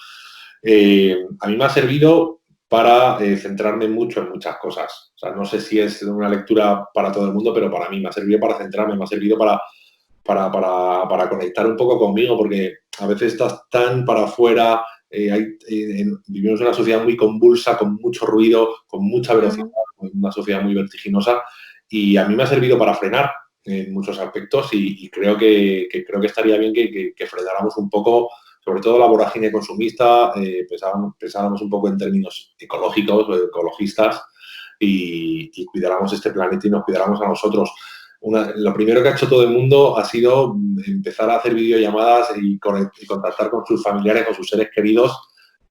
B: A mí me ha servido para centrarme mucho en muchas cosas. O sea, no sé si es una lectura para todo el mundo, pero para mí me ha servido para centrarme, me ha servido para conectar un poco conmigo, porque a veces estás tan para afuera, vivimos en una sociedad muy convulsa, con mucho ruido, con mucha velocidad, una sociedad muy vertiginosa, y a mí me ha servido para frenar en muchos aspectos y creo que estaría bien que frenáramos un poco, sobre todo la vorágine consumista, pensáramos un poco en términos ecológicos o ecologistas y cuidáramos este planeta y nos cuidáramos a nosotros. Lo primero que ha hecho todo el mundo ha sido empezar a hacer videollamadas y contactar con sus familiares, con sus seres queridos,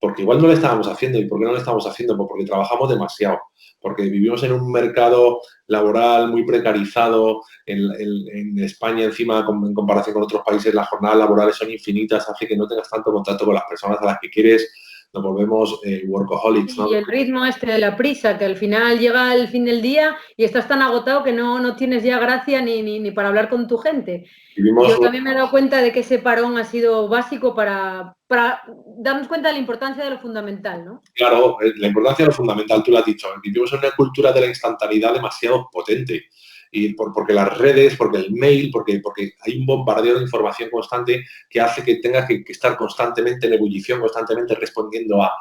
B: porque igual no lo estábamos haciendo. ¿Y por qué no lo estamos haciendo? Pues porque trabajamos demasiado, porque vivimos en un mercado laboral muy precarizado. En España, encima, en comparación con otros países, las jornadas laborales son infinitas, hace que no tengas tanto contacto con las personas a las que quieres. Nos volvemos workaholics, ¿no?
A: Y el ritmo este de la prisa, que al final llega el fin del día y estás tan agotado que no tienes ya gracia ni para hablar con tu gente.
B: Vivimos
A: Yo también me he dado cuenta de que ese parón ha sido básico para darnos cuenta de la importancia de lo fundamental, ¿no?
B: Claro, la importancia de lo fundamental, tú lo has dicho. Vivimos en una cultura de la instantaneidad demasiado potente. y porque las redes, porque el mail, porque hay un bombardeo de información constante que hace que tengas que estar constantemente en ebullición, constantemente respondiendo a...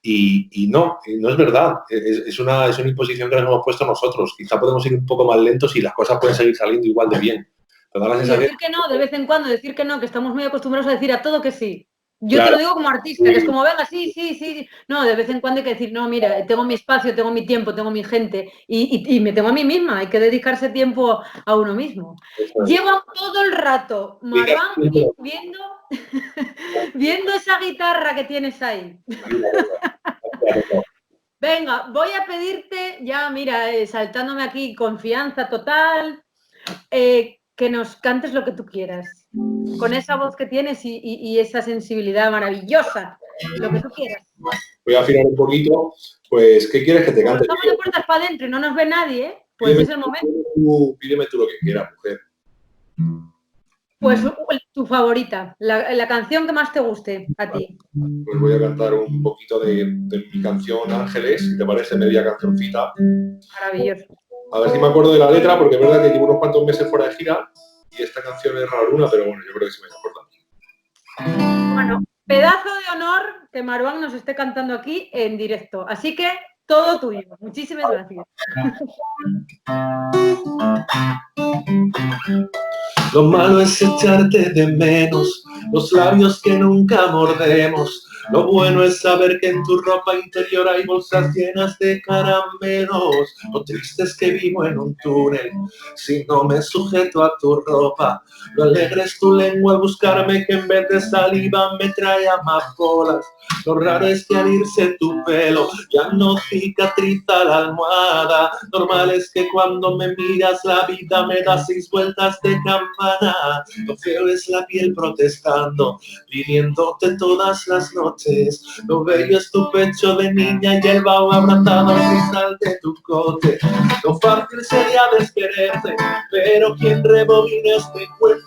B: Y no es verdad. Es una imposición que nos hemos puesto nosotros. Quizá podemos ir un poco más lentos y las cosas pueden seguir saliendo igual de bien.
A: Y decir que no, de vez en cuando, decir que no, que estamos muy acostumbrados a decir a todo que sí. Yo
B: claro.
A: Te lo digo como artista, que es como, venga, sí. No, de vez en cuando hay que decir, no, mira, tengo mi espacio, tengo mi tiempo, tengo mi gente y me tengo a mí misma. Hay que dedicarse tiempo a uno mismo. Llevan todo el rato, Marwan, viendo esa guitarra que tienes ahí. Venga, voy a pedirte, ya mira, saltándome aquí, confianza total, que nos cantes lo que tú quieras. Con esa voz que tienes y esa sensibilidad maravillosa. Lo que tú quieras.
B: Voy a afinar un poquito. Pues, ¿qué quieres que te cante?
A: Como estamos de puertas para adentro y no nos ve nadie, pues es el momento.
B: Pídeme tú lo que quieras, mujer.
A: Pues tu favorita, la canción que más te guste a ti.
B: Pues voy a cantar un poquito de mi canción Ángeles, si te parece, media cancioncita.
A: Maravilloso.
B: A ver si me acuerdo de la letra, porque es verdad que llevo unos cuantos meses fuera de gira y esta canción es raruna, pero bueno, yo creo que sí me acuerdo.
A: Bueno, pedazo de honor que Marwan nos esté cantando aquí en directo. Así que todo tuyo. Muchísimas gracias.
B: Lo malo es echarte de menos, los labios que nunca mordemos. Lo bueno es saber que en tu ropa interior hay bolsas llenas de caramelos. Lo triste es que vivo en un túnel, si no me sujeto a tu ropa. Lo alegre es tu lengua al buscarme, que en vez de saliva me trae amapolas. Lo raro es que al irse tu pelo ya no cicatriza la almohada. Normal es que cuando me miras la vida me da 6 vueltas de campana. Lo feo es la piel protestando, pidiéndote todas las noches. Lo bello es tu pecho de niña y el vaho abrazado al cristal de tu coche. Lo fácil sería desquererte, pero quien rebobina este cuento.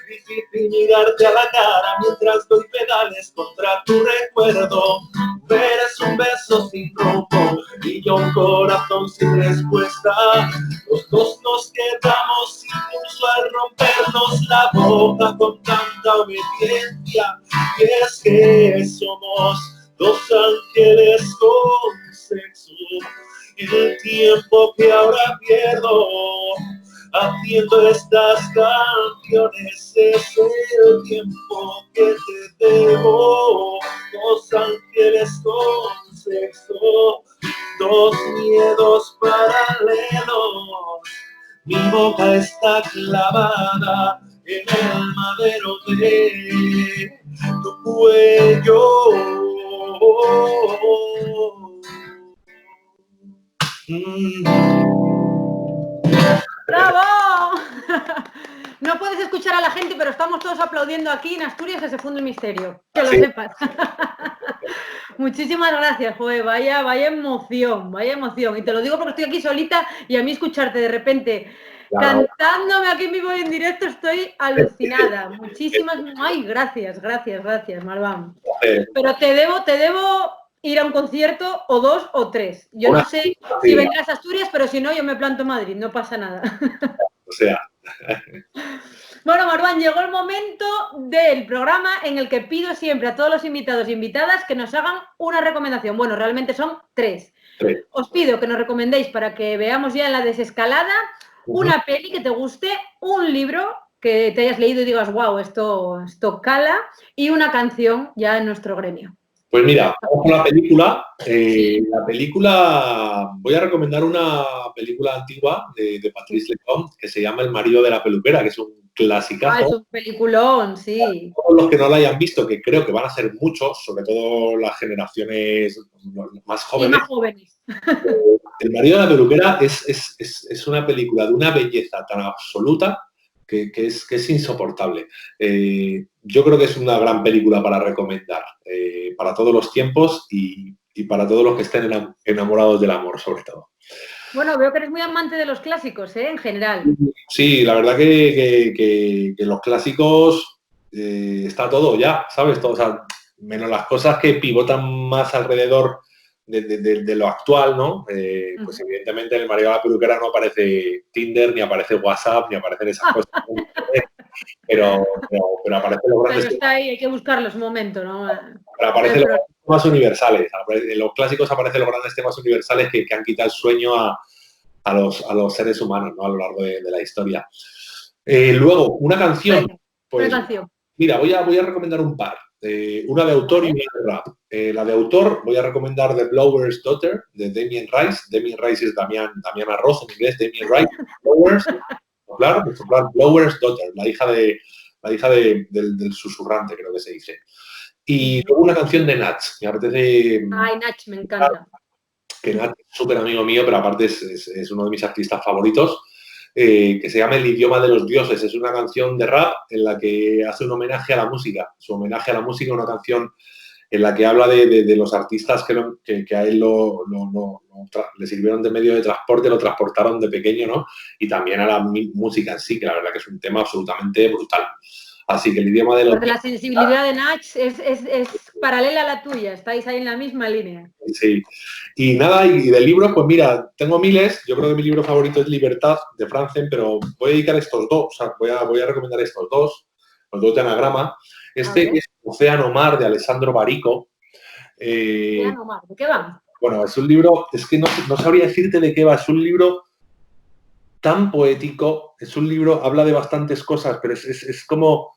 B: Difícil mirarte a la cara mientras doy pedales contra tu recuerdo. Eres un beso sin rumbo y yo un corazón sin respuesta. Los dos nos quedamos incluso al rompernos la boca con tanta obediencia. Y es que somos dos ángeles con sexo. El tiempo que ahora pierdo haciendo estas canciones es el tiempo que te debo. Dos ángeles con sexo, dos miedos paralelos. Mi boca está clavada en el madero de tu cuello.
A: ¡Bravo! No puedes escuchar a la gente, pero estamos todos aplaudiendo aquí en Asturias, que se funde el misterio. Que lo sepas. Muchísimas gracias, joder. Vaya emoción, vaya emoción. Y te lo digo porque estoy aquí solita y a mí escucharte de repente cantándome aquí en vivo y en directo estoy alucinada. Muchísimas... Ay, gracias, Marwan. Pero te debo ir a un concierto o 2 o 3. Yo no sé si vendrás a Asturias, pero si no, yo me planto en Madrid, no pasa nada.
B: O sea...
A: Bueno, Marwan, llegó el momento del programa en el que pido siempre a todos los invitados e invitadas que nos hagan una recomendación. Bueno, realmente son 3. Os pido que nos recomendéis, para que veamos ya en la desescalada, una peli que te guste, un libro que te hayas leído y digas, wow, esto cala, y una canción ya en nuestro gremio.
B: Pues mira, vamos con la película. La película, voy a recomendar una película antigua de Patrice Lecomte que se llama El marido de la peluquera, que es un clasicazo.
A: Es un peliculón, sí.
B: Todos los que no la hayan visto, que creo que van a ser muchos, sobre todo las generaciones más jóvenes.
A: Y más jóvenes.
B: El marido de la peluquera es una película de una belleza tan absoluta que es insoportable. Yo creo que es una gran película para recomendar, para todos los tiempos y para todos los que estén enamorados del amor, sobre todo.
A: Bueno, veo que eres muy amante de los clásicos, en general.
B: Sí, la verdad que los clásicos está todo ya, ¿sabes? Todo, o sea, menos las cosas que pivotan más alrededor de lo actual, ¿no? Pues evidentemente en el marido de la peluquera no aparece Tinder, ni aparece WhatsApp, ni aparecen esas cosas. Pero aparecen los grandes...
A: Pero está ahí, hay que buscarlo, es un momento, ¿no?
B: Pero aparecen los temas universales. En los clásicos aparecen los grandes temas universales que han quitado el sueño a los seres humanos, ¿no? A lo largo de la historia. Luego, una canción. Pues,
A: una canción.
B: Mira, voy a recomendar un par. Una de autor y una de rap. La de autor voy a recomendar The Blower's Daughter, de Damien Rice. Damien Rice es Damián Arroz en inglés, Damien Rice. Blower's Daughter, la hija del susurrante, creo que se dice. Y luego una canción de Nach. Me apetece...
A: Ay, Nach, me encanta.
B: Que Nach es súper amigo mío, pero aparte es uno de mis artistas favoritos. Que se llama El idioma de los dioses. Es una canción de rap en la que hace un homenaje a la música. Su homenaje a la música, una canción en la que habla de los artistas que a él le sirvieron de medio de transporte, lo transportaron de pequeño, ¿no? Y también a la música en sí, que la verdad que es un tema absolutamente brutal. Así que el idioma de los...
A: Porque la sensibilidad de Nach es paralela a la tuya, estáis ahí en la misma línea.
B: Sí. Y nada, y de libros, pues mira, tengo miles. Yo creo que mi libro favorito es Libertad, de Franzen, pero voy a dedicar estos dos. O sea, voy a recomendar estos dos, los dos de anagrama. Este es Océano Mar, de Alessandro Barico.
A: Océano Mar, ¿de qué va?
B: Bueno, es un libro, es que no sabría decirte de qué va. Es un libro tan poético, es un libro, habla de bastantes cosas, pero es como...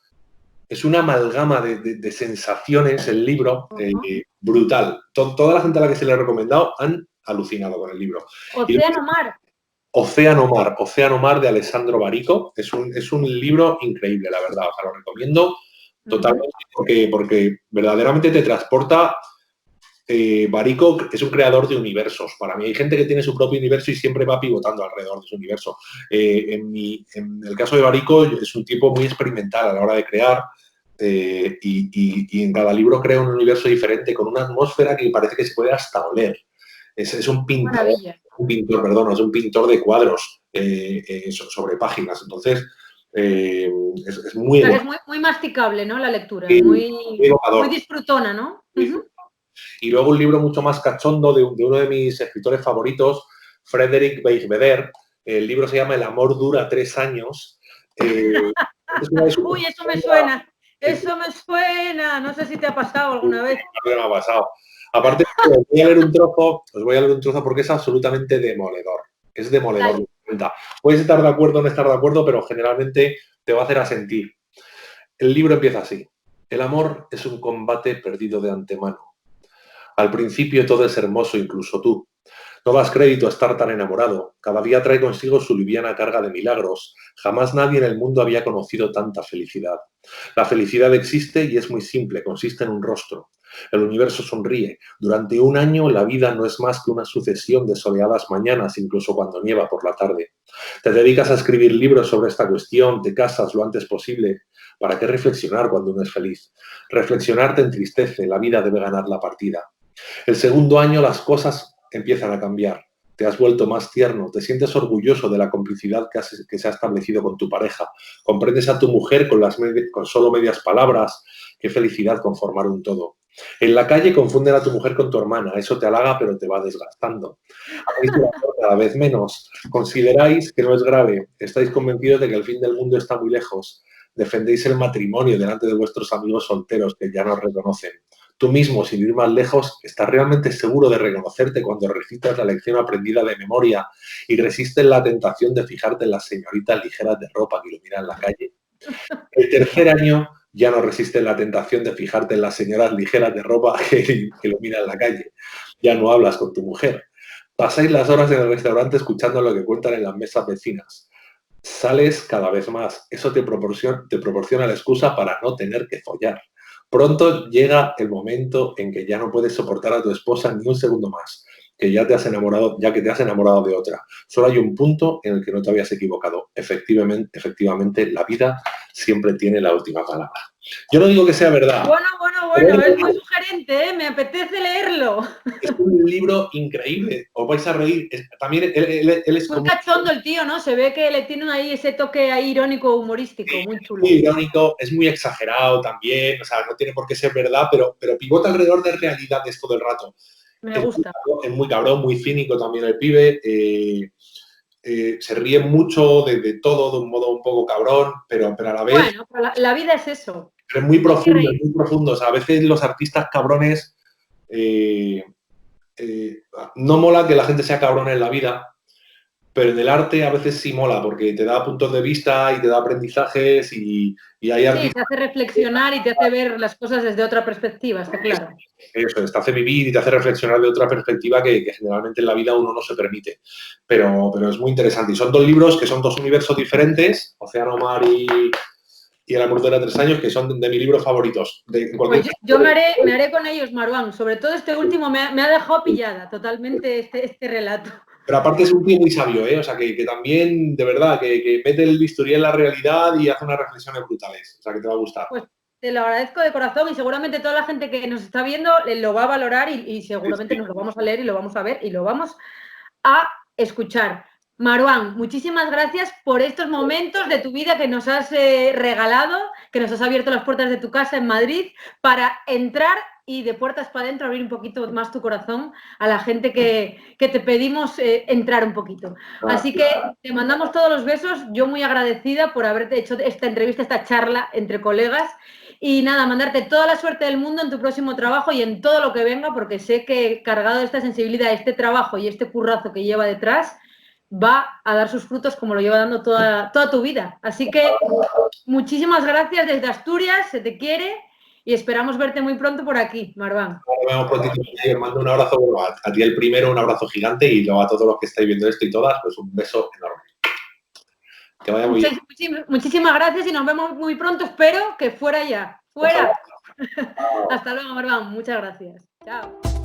B: Es una amalgama de sensaciones el libro, brutal. Toda la gente a la que se le ha recomendado han alucinado con el libro.
A: Océano Mar.
B: Océano Mar de Alessandro Barico. Es un libro increíble, la verdad. O sea, lo recomiendo totalmente porque verdaderamente te transporta. Barico es un creador de universos. Para mí hay gente que tiene su propio universo y siempre va pivotando alrededor de su universo. En el caso de Barico es un tipo muy experimental a la hora de crear y en cada libro crea un universo diferente con una atmósfera que parece que se puede hasta oler. Es un pintor, es un pintor de cuadros sobre páginas. Entonces, es muy...
A: O sea, es muy masticable, ¿no? La lectura, muy disfrutona, ¿no?
B: Y luego un libro mucho más cachondo de uno de mis escritores favoritos, Frédéric Beigbeder. El libro se llama El amor dura 3 años.
A: Uy, eso me suena. Eso me suena. No sé si te ha pasado alguna vez.
B: No me ha pasado. Aparte, os voy a leer un trozo porque es absolutamente demoledor. Es demoledor. Puedes estar de acuerdo o no estar de acuerdo, pero generalmente te va a hacer a sentir. El libro empieza así. El amor es un combate perdido de antemano. Al principio todo es hermoso, incluso tú. No das crédito a estar tan enamorado. Cada día trae consigo su liviana carga de milagros. Jamás nadie en el mundo había conocido tanta felicidad. La felicidad existe y es muy simple, consiste en un rostro. El universo sonríe. Durante un año la vida no es más que una sucesión de soleadas mañanas, incluso cuando nieva por la tarde. Te dedicas a escribir libros sobre esta cuestión, te casas lo antes posible. ¿Para qué reflexionar cuando uno es feliz? Reflexionar te entristece, la vida debe ganar la partida. El segundo año las cosas empiezan a cambiar. Te has vuelto más tierno, te sientes orgulloso de la complicidad que se ha establecido con tu pareja. Comprendes a tu mujer con solo medias palabras. Qué felicidad conformar un todo. En la calle confunden a tu mujer con tu hermana. Eso te halaga, pero te va desgastando. Hacéis el amor cada vez menos. Consideráis que no es grave. Estáis convencidos de que el fin del mundo está muy lejos. Defendéis el matrimonio delante de vuestros amigos solteros que ya no os reconocen. Tú mismo, sin ir más lejos, estás realmente seguro de reconocerte cuando recitas la lección aprendida de memoria y resistes la tentación de fijarte en las señoritas ligeras de ropa que iluminan la calle. El tercer año ya no resistes la tentación de fijarte en las señoras ligeras de ropa que iluminan la calle. Ya no hablas con tu mujer. Pasáis las horas en el restaurante escuchando lo que cuentan en las mesas vecinas. Sales cada vez más. Eso te proporciona la excusa para no tener que follar. Pronto llega el momento en que ya no puedes soportar a tu esposa ni un segundo más, que ya que te has enamorado de otra. Solo hay un punto en el que no te habías equivocado. Efectivamente, la vida siempre tiene la última palabra. Yo no digo que sea verdad.
A: Bueno, es muy sugerente, ¿eh? Me apetece leerlo.
B: Es un libro increíble, os vais a reír. También él es
A: muy cachondo el tío, ¿no? Se ve que le tienen ahí ese toque ahí irónico, humorístico, muy chulo.
B: Muy irónico, es muy exagerado también, o sea, no tiene por qué ser verdad, pero pivota alrededor de realidades todo el rato.
A: Me gusta.
B: Es muy cabrón, muy cínico también el pibe. Se ríe mucho de todo de un modo un poco cabrón, pero a la vez...
A: Bueno, la vida es eso.
B: Es muy profundo, es muy profundo. O sea, a veces los artistas cabrones... no mola que la gente sea cabrón en la vida, pero en el arte a veces sí mola, porque te da puntos de vista y te da aprendizajes y hay artistas...
A: Sí, te hace reflexionar y te hace ver las cosas desde otra perspectiva, está claro.
B: Eso, te hace vivir y te hace reflexionar de otra perspectiva que generalmente en la vida uno no se permite. Pero es muy interesante. Y son 2 libros que son 2 universos diferentes, Océano Mar y El amor dura 3 años, que son de mis libros favoritos.
A: Pues yo me haré con ellos, Maruán. Sobre todo este último me ha dejado pillada totalmente este relato.
B: Pero aparte es un tío muy sabio, ¿eh? O sea, que también, de verdad, que mete el bisturí en la realidad y hace unas reflexiones brutales. O sea, que te va a gustar.
A: Pues te lo agradezco de corazón y seguramente toda la gente que nos está viendo lo va a valorar y seguramente nos lo vamos a leer y lo vamos a ver y lo vamos a escuchar. Maruán, muchísimas gracias por estos momentos de tu vida que nos has regalado, que nos has abierto las puertas de tu casa en Madrid para entrar y de puertas para adentro abrir un poquito más tu corazón a la gente que te pedimos entrar un poquito. Así que te mandamos todos los besos, yo muy agradecida por haberte hecho esta entrevista, esta charla entre colegas y nada, mandarte toda la suerte del mundo en tu próximo trabajo y en todo lo que venga, porque sé que cargado de esta sensibilidad, este trabajo y este currazo que lleva detrás, va a dar sus frutos como lo lleva dando toda tu vida. Así que muchísimas gracias desde Asturias, se te quiere y esperamos verte muy pronto por aquí, Maruán.
B: Nos vemos prontito. Mando un abrazo, a ti el primero, un abrazo gigante y luego a todos los que estáis viendo esto y todas, pues un beso enorme. Que vaya muy bien.
A: Muchísimas gracias y nos vemos muy pronto. Espero que fuera ya. ¡Fuera! Hasta luego, Maruán. Muchas gracias. Chao.